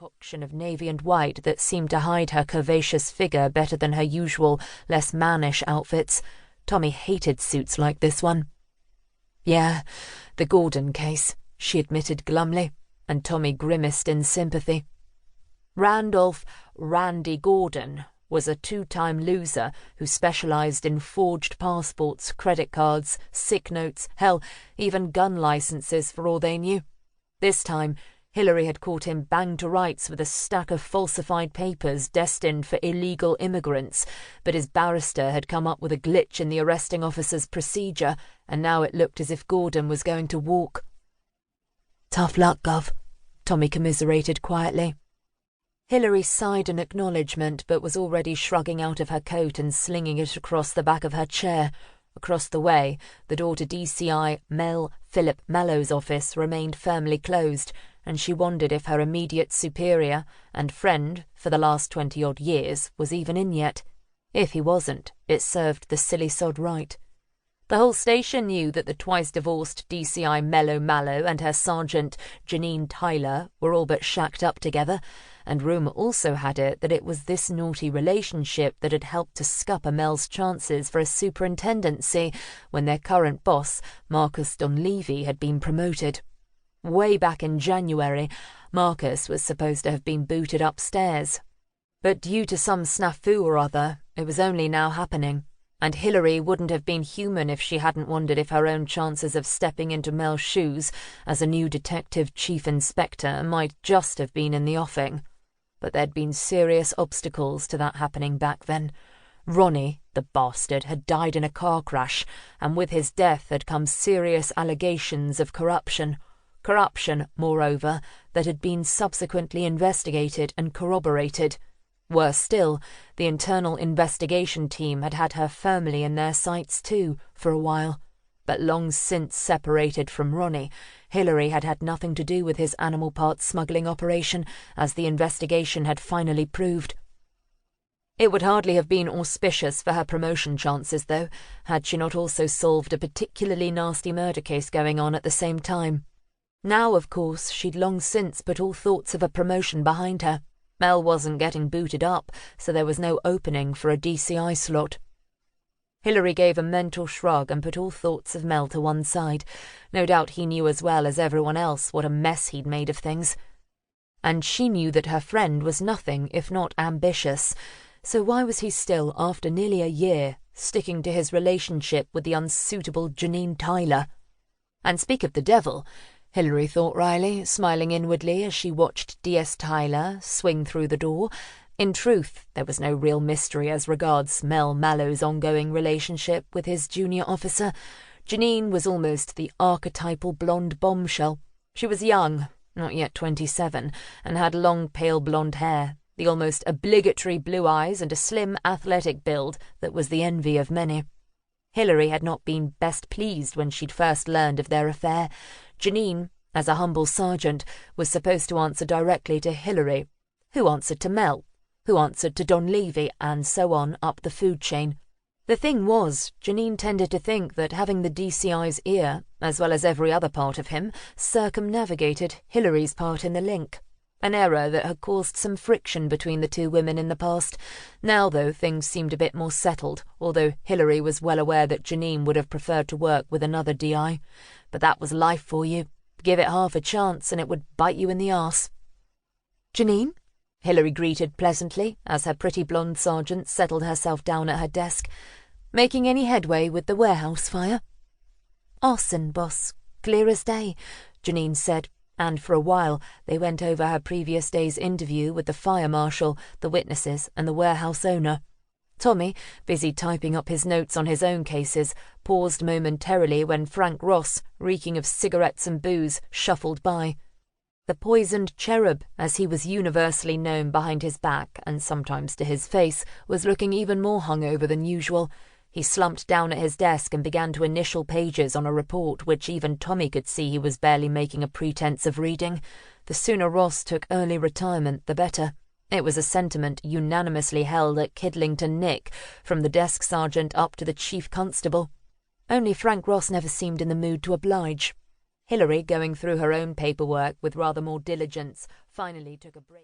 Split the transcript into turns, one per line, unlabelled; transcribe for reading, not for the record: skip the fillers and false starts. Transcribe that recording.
concoction of navy and white that seemed to hide her curvaceous figure better than her usual, less mannish outfits. Tommy hated suits like this one. "Yeah, the Gordon case," she admitted glumly, and Tommy grimaced in sympathy. Randolph "Randy" Gordon was a two-time loser who specialized in forged passports, credit cards, sick notes, hell, even gun licenses for all they knew. This time, Hillary had caught him banged to rights with a stack of falsified papers destined for illegal immigrants, but his barrister had come up with a glitch in the arresting officer's procedure, and now it looked as if Gordon was going to walk. "Tough luck, Gov," Tommy commiserated quietly. Hillary sighed in acknowledgement, but was already shrugging out of her coat and slinging it across the back of her chair. Across the way, the door to DCI Mel Philip Mallow's office remained firmly closed, and she wondered if her immediate superior and friend for the last 20-odd years was even in yet. If he wasn't, it served the silly sod right. The whole station knew that the twice-divorced DCI Mellow Mallow and her sergeant, Janine Tyler, were all but shacked up together, and rumour also had it that it was this naughty relationship that had helped to scupper Mel's chances for a superintendency when their current boss, Marcus Donlevy, had been promoted. Way back in January, Marcus was supposed to have been booted upstairs. But due to some snafu or other, it was only now happening. And Hillary wouldn't have been human if she hadn't wondered if her own chances of stepping into Mel's shoes as a new detective chief inspector might just have been in the offing. But there'd been serious obstacles to that happening back then. Ronnie, the bastard, had died in a car crash, and with his death had come serious allegations of corruption. Corruption, moreover, that had been subsequently investigated and corroborated. Worse still, the internal investigation team had had her firmly in their sights too, for a while. But long since separated from Ronnie, Hillary had had nothing to do with his animal parts smuggling operation, as the investigation had finally proved. It would hardly have been auspicious for her promotion chances, though, had she not also solved a particularly nasty murder case going on at the same time. Now, of course, she'd long since put all thoughts of a promotion behind her. Mel wasn't getting booted up, so there was no opening for a DCI slot. Hillary gave a mental shrug and put all thoughts of Mel to one side. No doubt he knew as well as everyone else what a mess he'd made of things. And she knew that her friend was nothing if not ambitious, so why was he still, after nearly a year, sticking to his relationship with the unsuitable Janine Tyler? And speak of the devil, Hillary thought wryly, smiling inwardly as she watched D.S. Tyler swing through the door. In truth, there was no real mystery as regards Mel Mallow's ongoing relationship with his junior officer. Janine was almost the archetypal blonde bombshell. She was young, not yet 27, and had long pale blonde hair, the almost obligatory blue eyes, and a slim, athletic build that was the envy of many. Hillary had not been best pleased when she'd first learned of their affair. Janine, as a humble sergeant, was supposed to answer directly to Hillary, who answered to Mel, who answered to Donlevy, and so on up the food chain. The thing was, Janine tended to think that having the DCI's ear, as well as every other part of him, circumnavigated Hillary's part in the link. An error that had caused some friction between the two women in the past. Now, though, things seemed a bit more settled, although Hillary was well aware that Janine would have preferred to work with another DI. But that was life for you. Give it half a chance and it would bite you in the arse. "Janine?" Hillary greeted pleasantly as her pretty blonde sergeant settled herself down at her desk. "Making any headway with the warehouse fire?" "Arson, boss. Clear as day," Janine said, and for a while they went over her previous day's interview with the fire marshal, the witnesses, and the warehouse owner. Tommy, busy typing up his notes on his own cases, paused momentarily when Frank Ross, reeking of cigarettes and booze, shuffled by. The poisoned cherub, as he was universally known behind his back and sometimes to his face, was looking even more hungover than usual. He slumped down at his desk and began to initial pages on a report which even Tommy could see he was barely making a pretense of reading. The sooner Ross took early retirement, the better. It was a sentiment unanimously held at Kidlington Nick, from the desk sergeant up to the chief constable. Only Frank Ross never seemed in the mood to oblige. Hillary, going through her own paperwork with rather more diligence, finally took a break.